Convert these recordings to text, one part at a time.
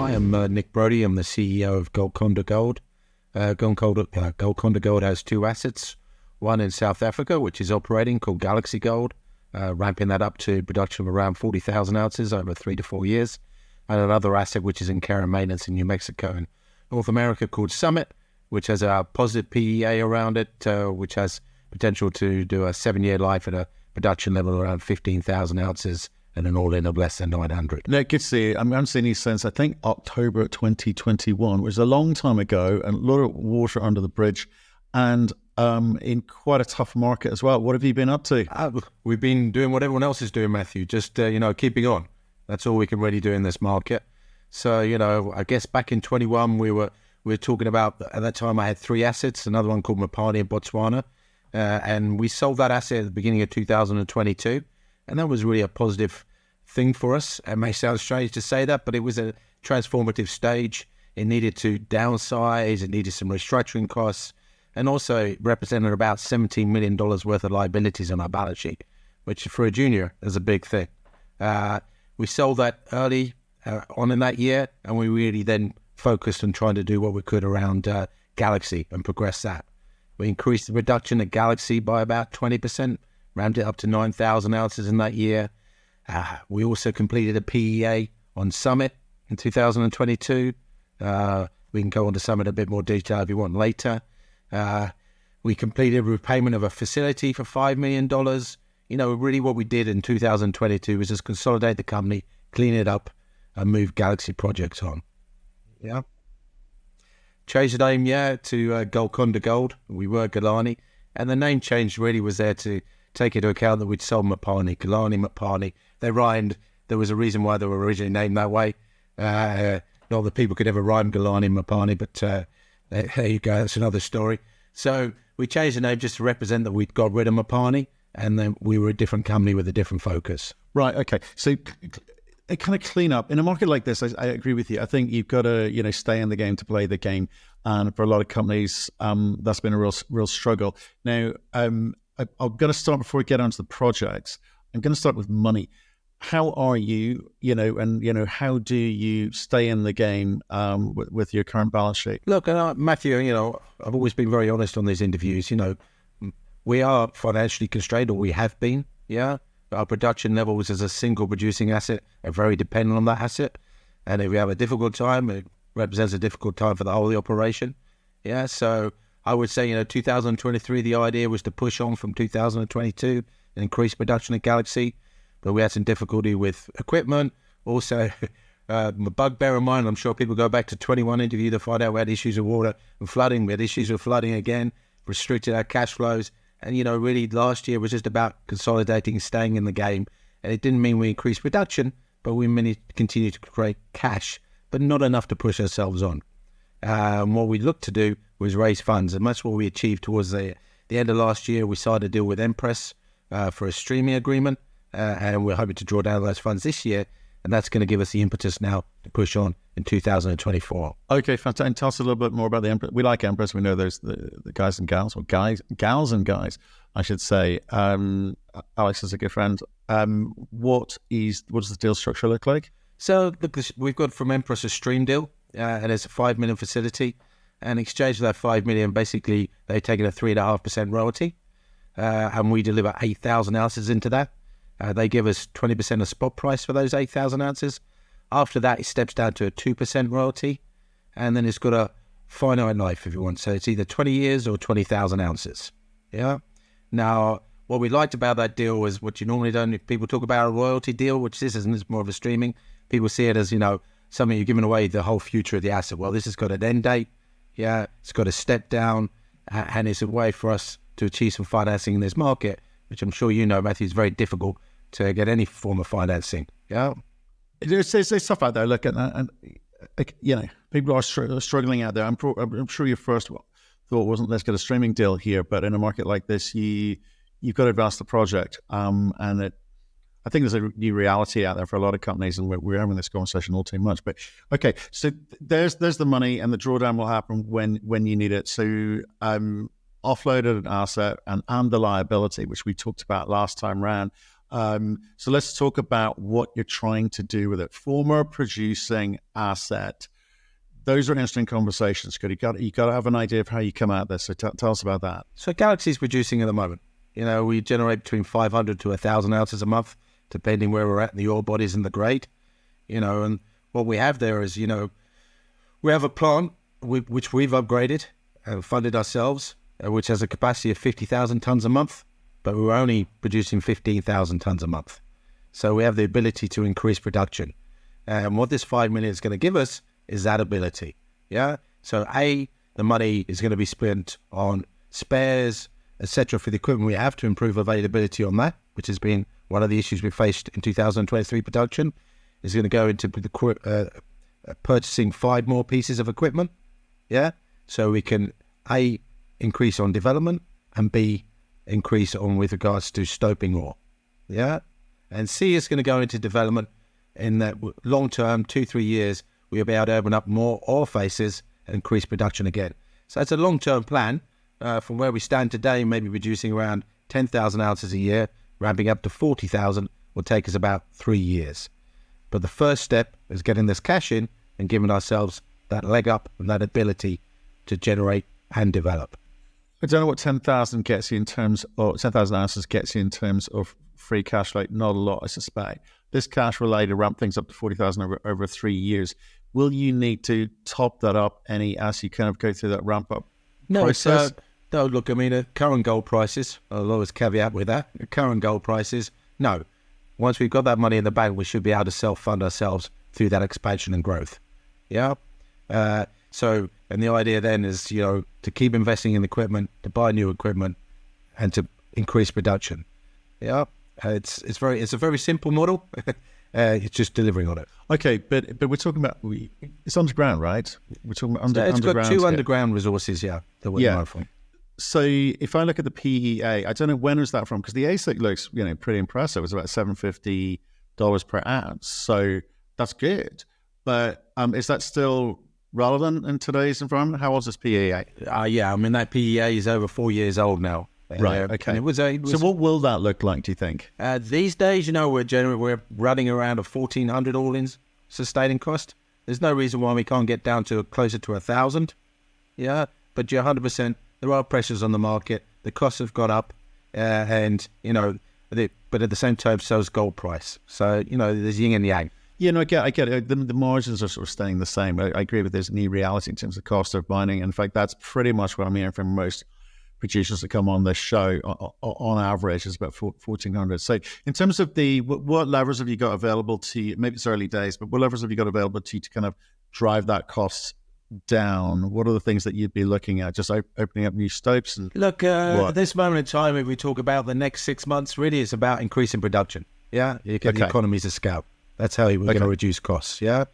Hi, I'm Nick Brodie. I'm the CEO of Golconda Gold. Golconda Gold has two assets, one in South Africa, which is operating, called Galaxy Gold, ramping that up to production of around 40,000 ounces over 3 to 4 years, and another asset which is in care and maintenance in New Mexico and North America called Summit, which has a positive PEA around it, which has potential to do a 7-year life at a production level around 15,000 ounces and an all-in of less than 900. No, good to see you. I'm seeing you since, I think, October 2021, which is a long time ago, and a lot of water under the bridge, and in quite a tough market as well. What have you been up to? We've been doing what everyone else is doing, Matthew, just, keeping on. That's all we can really do in this market. So, I guess back in 21, we were talking about, at that time I had 3 assets, another one called Mopani in Botswana, and we sold that asset at the beginning of 2022. And that was really a positive thing for us. It may sound strange to say that, but it was a transformative stage. It needed to downsize, it needed some restructuring costs, and also it represented about $17 million worth of liabilities on our balance sheet, which for a junior is a big thing. We sold that early on in that year, and we really then focused on trying to do what we could around Galaxy and progress that. We increased the production at Galaxy by about 20%, ramped it up to 9,000 ounces in that year. We also completed a PEA on Summit in 2022. We can go on to Summit in a bit more detail if you want later. We completed a repayment of a facility for $5 million. Really what we did in 2022 was just consolidate the company, clean it up, and move Galaxy projects on. Yeah. Changed the name, to Golconda Gold. We were Galani. And the name change really was there to take into account that we'd sold Mopani, Mopani. They rhymed. There was a reason why they were originally named that way. Not that people could ever rhyme Galani and Mopani, but there you go. That's another story. So we changed the name just to represent that we'd got rid of Mopani, and then we were a different company with a different focus. Right, okay. So kind of clean up. In a market like this, I agree with you. I think you've got to, stay in the game to play the game. And for a lot of companies, that's been a real struggle. Now, I'm going to start before we get onto the projects. I'm going to start with money. How are you, and how do you stay in the game with your current balance sheet? Look, Matthew, I've always been very honest on these interviews. We are financially constrained, or we have been, yeah. Our production levels as a single producing asset are very dependent on that asset. And if we have a difficult time, it represents a difficult time for the whole of the operation. Yeah, so I would say, 2023, the idea was to push on from 2022 and increase production at Galaxy. But we had some difficulty with equipment. Also, a bugbear of mine, I'm sure people go back to 21 interview to find out we had issues with water and flooding. We had issues with flooding again, restricted our cash flows. And, really last year was just about consolidating, staying in the game. And it didn't mean we increased production, but we managed to continue to create cash, but not enough to push ourselves on. What we looked to do was raise funds, and that's what we achieved towards the end of last year. We signed a deal with Empress for a streaming agreement, and we're hoping to draw down those funds this year, and that's going to give us the impetus now to push on in 2024. Okay, fantastic. And tell us a little bit more about the Empress. We like Empress. We know there's the guys and gals, or gals and guys, I should say. Alex is a good friend. What does the deal structure look like? So look, we've got from Empress a stream deal, and it's a $5 million facility. And in exchange for that $5 million, basically they've taken a 3.5% royalty, and we deliver 8,000 ounces into that. They give us 20% of spot price for those 8,000 ounces. After that, it steps down to a 2% royalty, and then it's got a finite life if you want. So it's either 20 years or 20,000 ounces. Yeah. Now, what we liked about that deal was what you normally don't. If people talk about a royalty deal, which this isn't, it's more of a streaming. People see it as, something you're giving away the whole future of the asset. Well, this has got an end date. Yeah, it's got a step down, and it's a way for us to achieve some financing in this market, which I'm sure Matthew, is very difficult to get any form of financing. Yeah. There's stuff out there. Look, and people are struggling out there. I'm sure your first thought wasn't, let's get a streaming deal here, but in a market like this, you've got to advance the project. And I think there's a new reality out there for a lot of companies, and we're having this conversation all too much. But okay, so there's the money, and the drawdown will happen when you need it. So offloaded an asset and the liability, which we talked about last time round. So let's talk about what you're trying to do with it. Former producing asset. Those are interesting conversations. You got to have an idea of how you come at this. So tell us about that. So Galaxy's producing at the moment. We generate between 500 to 1,000 ounces a month, depending where we're at in the ore bodies and the grade. And what we have there is, we have a plant which we've upgraded and funded ourselves, which has a capacity of 50,000 tons a month, but we're only producing 15,000 tons a month. So we have the ability to increase production. And what this 5 million is going to give us is that ability. Yeah. So the money is going to be spent on spares, etc., for the equipment we have to improve availability on that, which has been one of the issues we faced in 2023 production. Is going to go into purchasing 5 more pieces of equipment. Yeah. So we can A, increase on development, and B, increase on with regards to stoping ore. Yeah. And C is going to go into development in that long term, 2-3 years, we'll be able to open up more ore faces and increase production again. So it's a long term plan. From where we stand today, maybe producing around 10,000 ounces a year, ramping up to 40,000 will take us about 3 years. But the first step is getting this cash in and giving ourselves that leg up and that ability to generate and develop. I don't know what 10,000 gets you in terms of 10,000 ounces gets you in terms of free cash flow. Not a lot, I suspect. This cash will allow you to ramp things up to 40,000 over 3 years. Will you need to top that up as you kind of go through that ramp up process? No, look, current gold prices, I'll always caveat with that. Current gold prices, no. Once we've got that money in the bank, we should be able to self-fund ourselves through that expansion and growth. Yeah. And the idea then is, to keep investing in equipment, to buy new equipment, and to increase production. Yeah. It's a very simple model. It's just delivering on it. Okay, but we're talking about it's underground, right? We're talking about underground. It's got 2 underground resources, that we're going from. So if I look at the PEA, I don't know when was that from, because the ASIC looks pretty impressive. It's about $750 per ounce, so that's good. But is that still relevant in today's environment? How old is this PEA? That PEA is over 4 years old now. Right. Okay. It was so what will that look like, do you think? These days, we're running around a 1,400 all-in sustaining cost. There's no reason why we can't get down to closer to 1,000. Yeah, but you're 100%. There are pressures on the market. The costs have gone up, but at the same time, so is gold price. So there's yin and yang. Yeah, no, I get it. The margins are sort of staying the same. I agree with this new reality in terms of the cost of mining. In fact, that's pretty much what I'm hearing from most producers that come on this show. On average, is about 1,400. So in terms of what levers have you got available to you? Maybe it's early days, but what levers have you got available to you to kind of drive that cost down? What are the things that you'd be looking at? Just opening up new stopes? And look, at this moment in time, if we talk about the next 6 months, really it's about increasing production. Yeah, you get the economies of scale. That's how we're going to reduce costs. Yeah,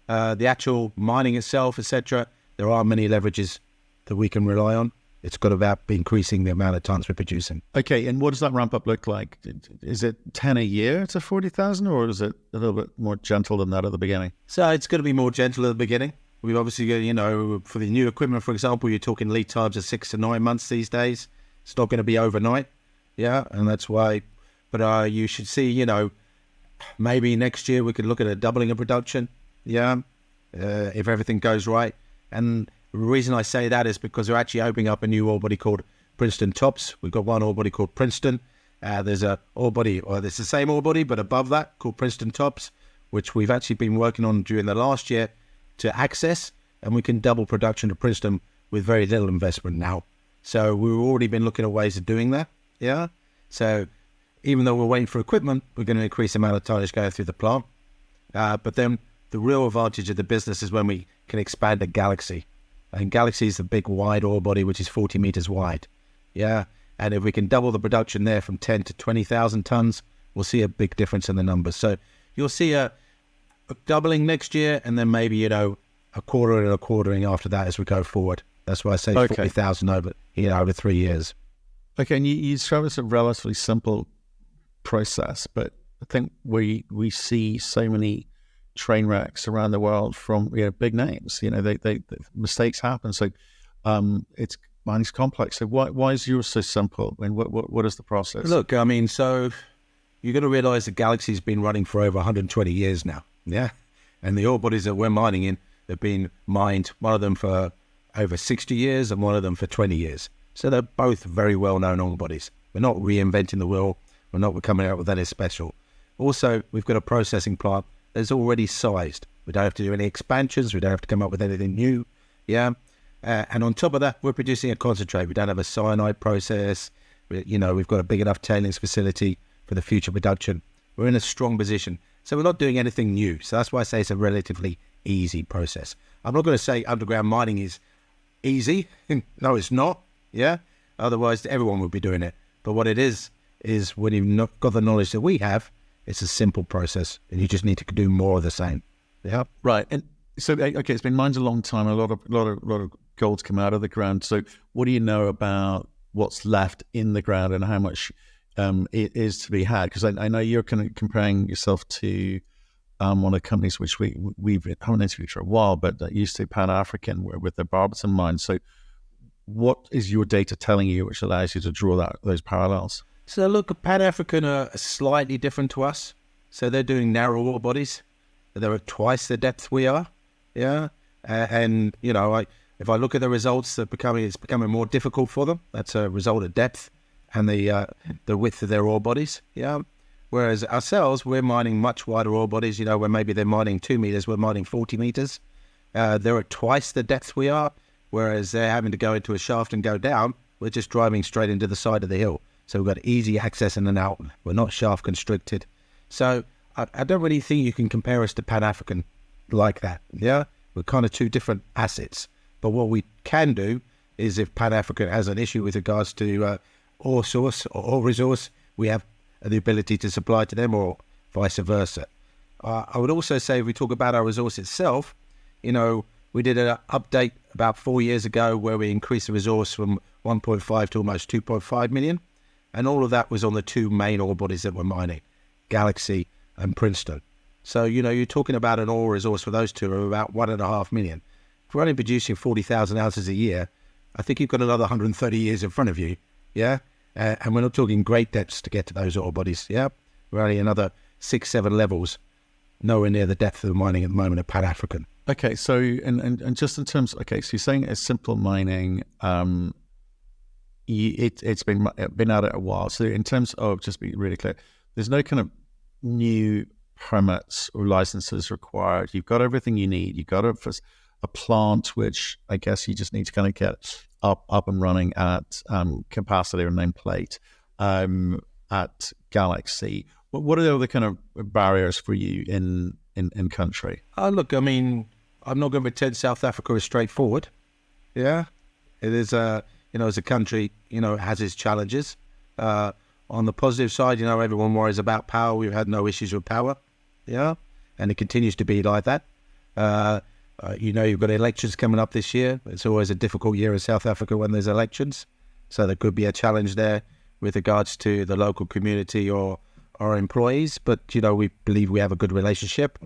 the actual mining itself, etc. There are many leverages that we can rely on. It's got about increasing the amount of tons we're producing. Okay, and what does that ramp up look like? Is it 10 a year to 40,000, or is it a little bit more gentle than that at the beginning? So it's going to be more gentle at the beginning. We've obviously got, for the new equipment, for example, you're talking lead times of 6 to 9 months these days. It's not going to be overnight. Yeah, and that's why. But you should see, maybe next year we could look at a doubling of production. Yeah, if everything goes right. And the reason I say that is because we're actually opening up a new ore body called Princeton Tops. We've got one ore body called Princeton. There's a ore body, or there's the same ore body, but above that called Princeton Tops, which we've actually been working on during the last year to access, and we can double production of Princeton with very little investment now. So we've already been looking at ways of doing that. Yeah. So even though we're waiting for equipment, we're going to increase the amount of tonnage going through the plant. But then the real advantage of the business is when we can expand the Galaxy. And Galaxy is the big wide ore body, which is 40 meters wide. Yeah. And if we can double the production there from 10 to 20,000 tons, we'll see a big difference in the numbers. So you'll see a doubling next year, and then maybe, a quarter and a quartering after that as we go forward. That's why I say 40,000 over 3 years. Okay, and you describe it as a relatively simple process, but I think we see so many train wrecks around the world from big names. They mistakes happen. So mining's complex. So why is yours so simple? And what is the process? Look, so you're going to realize the galaxy's been running for over 120 years now. Yeah. And the ore bodies that we're mining in have been mined, one of them for over 60 years and one of them for 20 years. So they're both very well-known ore bodies. We're not reinventing the wheel. We're not coming out with anything special. Also, we've got a processing plant that's already sized. We don't have to do any expansions. We don't have to come up with anything new. Yeah. And on top of that, we're producing a concentrate. We don't have a cyanide process. We've got a big enough tailings facility for the future production. We're in a strong position. So we're not doing anything new. So that's why I say it's a relatively easy process. I'm not going to say underground mining is easy. No, it's not. Yeah. Otherwise, everyone would be doing it. But what it is when you've not got the knowledge that we have, it's a simple process, and you just need to do more of the same. Yeah. Right. And so, okay, it's been mined a long time. A lot of gold's come out of the ground. So, what do you know about what's left in the ground and how much it is to be had? Because I know you're kind of comparing yourself to one of the companies which we've haven't interviewed for a while, but that used to be Pan-African with the Barberton mine. So, what is your data telling you which allows you to draw those parallels? So look, Pan-African are slightly different to us. So they're doing narrow ore bodies. They're at twice the depth we are. Yeah. And, if I look at the results, it's becoming more difficult for them. That's a result of depth and the width of their ore bodies. Yeah. Whereas ourselves, we're mining much wider ore bodies. Where maybe they're mining 2 meters, we're mining 40 meters. They're at twice the depth we are. Whereas they're having to go into a shaft and go down. We're just driving straight into the side of the hill. So we've got easy access in and out. We're not shaft constricted. So I don't really think you can compare us to Pan-African like that. Yeah, we're kind of two different assets. But what we can do is if Pan-African has an issue with regards to ore source or ore resource, we have the ability to supply to them or vice versa. I would also say if we talk about our resource itself, we did an update about 4 years ago where we increased the resource from 1.5 to almost 2.5 million. And all of that was on the two main ore bodies that we're mining, Galaxy and Princeton. So, you're talking about an ore resource for those two of about 1.5 million. If we're only producing 40,000 ounces a year, I think you've got another 130 years in front of you. Yeah. And we're not talking great depths to get to those ore bodies. Yeah. We're only another 6-7 levels, nowhere near the depth of the mining at the moment of Pan-African. Okay. So, and just in terms, so you're saying it's simple mining, it's been at it a while. So in terms of, just be really clear, there's no kind of new permits or licenses required. You've got everything you need. You've got a plant, which I guess you just need to kind of get up and running at capacity or nameplate at Galaxy. What are the other kind of barriers for you in country? Look, I mean, I'm not going to pretend South Africa is straightforward. Yeah, it is as a country, it has its challenges. On the positive side, everyone worries about power. We've had no issues with power. Yeah. And it continues to be like that. You've got elections coming up this year. It's always a difficult year in South Africa when there's elections. So there could be a challenge there with regards to the local community or our employees. But, we believe we have a good relationship.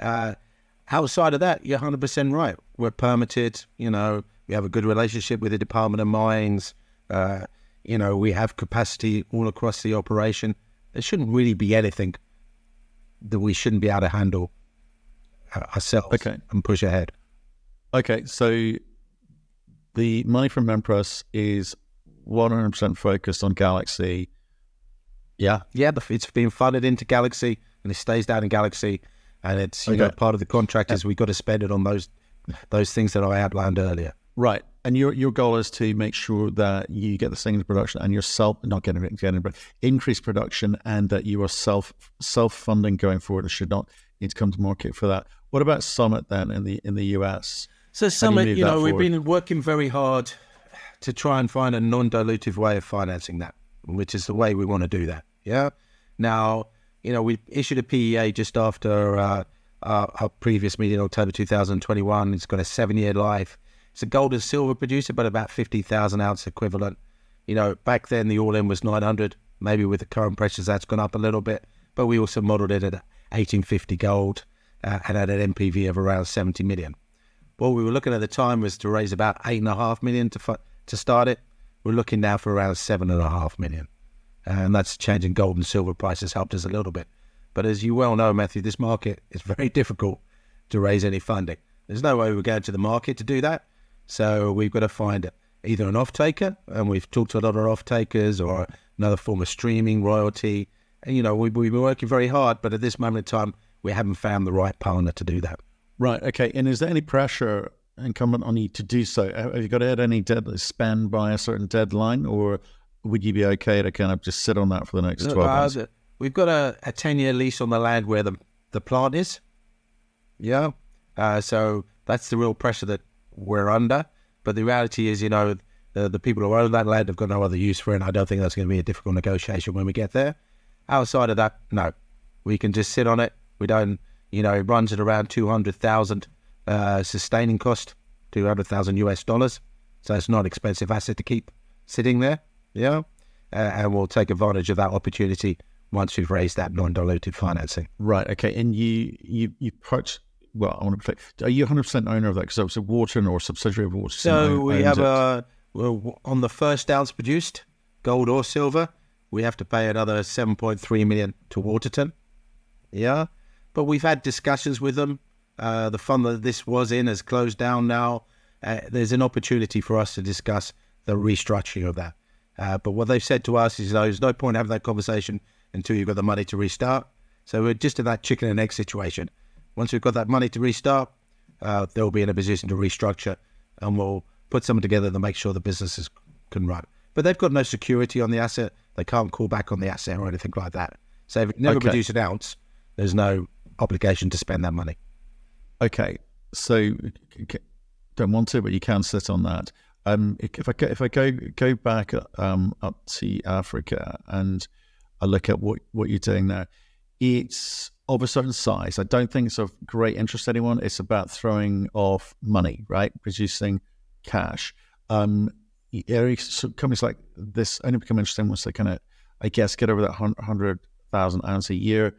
Outside of that, you're 100% right. We're permitted, we have a good relationship with the Department of Mines. We have capacity all across the operation. There shouldn't really be anything that we shouldn't be able to handle ourselves and push ahead. Okay, so the money from Empress is 100% focused on Galaxy. Yeah? Yeah, it's being funded into Galaxy and it stays down in Galaxy. And it's part of the contract is we've got to spend it on those things that I outlined earlier. Right. And your goal is to make sure that you get this thing into production and yourself, not getting it, but increase production and that you are self-funding going forward. It should not need to come to market for that. What about Summit then in the US? So Summit, we've been working very hard to try and find a non-dilutive way of financing that, which is the way we want to do that. Yeah. Now, we issued a PEA just after our previous meeting in October 2021. It's got a 7-year life. It's a gold and silver producer, but about 50,000 ounce equivalent. Back then the all-in was 900. Maybe with the current pressures, that's gone up a little bit. But we also modeled it at 1850 gold and at an NPV of around 70 million. What we were looking at the time was to raise about 8.5 million to start it. We're looking now for around 7.5 million. and that's changing gold and silver prices helped us a little bit. But as you well know, Matthew, this market is very difficult to raise any funding. There's no way we're going to the market to do that. So we've got to find either an off-taker, and we've talked to a lot of off-takers, or another form of streaming, royalty. And, we've been working very hard, but at this moment in time, we haven't found the right partner to do that. Right, okay. And is there any pressure incumbent on you to do so? Have you got to hit any spend by a certain deadline, or would you be okay to kind of just sit on that for the next 12 months? We've got a 10-year lease on the land where the plant is. Yeah. So that's the real pressure that we're under. But the reality is, the people who own that land have got no other use for it, and I don't think that's going to be a difficult negotiation when we get there. Outside of that, no. We can just sit on it. We don't, it runs at around 200,000 sustaining cost, $200,000. So it's not an expensive asset to keep sitting there. Yeah. And we'll take advantage of that opportunity once we've raised that non-dilutive financing. Right. Okay. And you purchase. Well, I want to play. Are you 100% owner of that? Because it's a Wharton or subsidiary of Wharton. So we have on the first ounce produced, gold or silver, we have to pay another $7.3 million to Waterton. Yeah, but we've had discussions with them. The fund that this was in has closed down now. There's an opportunity for us to discuss the restructuring of that. But what they've said to us is, there's no point having that conversation until you've got the money to restart. So we're just in that chicken and egg situation. Once we've got that money to restart, they'll be in a position to restructure, and we'll put something together to make sure the businesses can run. But they've got no security on the asset. They can't call back on the asset or anything like that. So if you never produce an ounce, there's no obligation to spend that money. Okay. So don't want to, but you can sit on that. If I go back up to Africa and I look at what you're doing there, it's of a certain size. I don't think it's of great interest to anyone. It's about throwing off money, right? Producing cash. Companies like this only become interesting once they kind of, I guess, get over that 100,000 ounce a year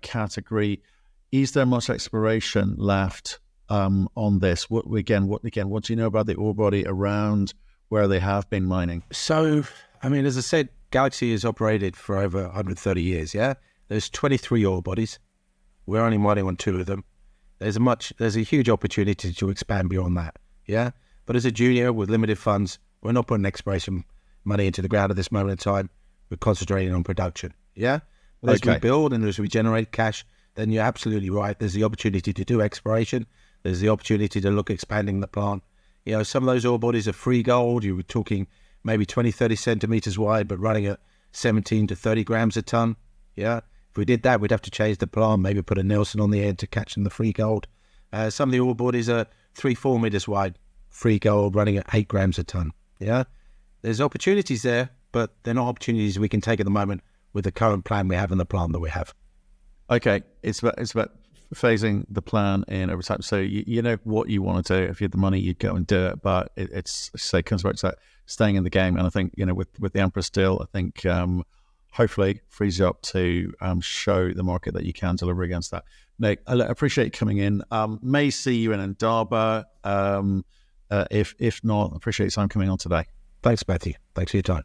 category. Is there much exploration left on this? What do you know about the ore body around where they have been mining? So, as I said, Galaxy has operated for over 130 years, yeah? There's 23 ore bodies. We're only mining on 2 of them. There's a huge opportunity to expand beyond that, yeah? But as a junior with limited funds, we're not putting exploration money into the ground at this moment in time. We're concentrating on production, yeah? But as we build and as we generate cash, then you're absolutely right. There's the opportunity to do exploration. There's the opportunity to look expanding the plant. Some of those ore bodies are free gold. You were talking maybe 20, 30 centimeters wide, but running at 17 to 30 grams a ton, yeah? If we did that, we'd have to change the plant, maybe put a Nelson on the end to catch them the free gold. Some of the ore bodies are 3-4 meters wide, free gold running at 8 grams a ton. Yeah, there's opportunities there, but they're not opportunities we can take at the moment with the current plan we have and the plan that we have. Okay, it's about phasing the plan in over time. So you know what you want to do. If you had the money, you'd go and do it. But it comes back to that staying in the game. And I think with the Empress deal, I think hopefully frees you up to show the market that you can deliver against that. Nick, I appreciate you coming in. May see you in Indaba. If not, I appreciate your time coming on today. Thanks, Matthew. Thanks for your time.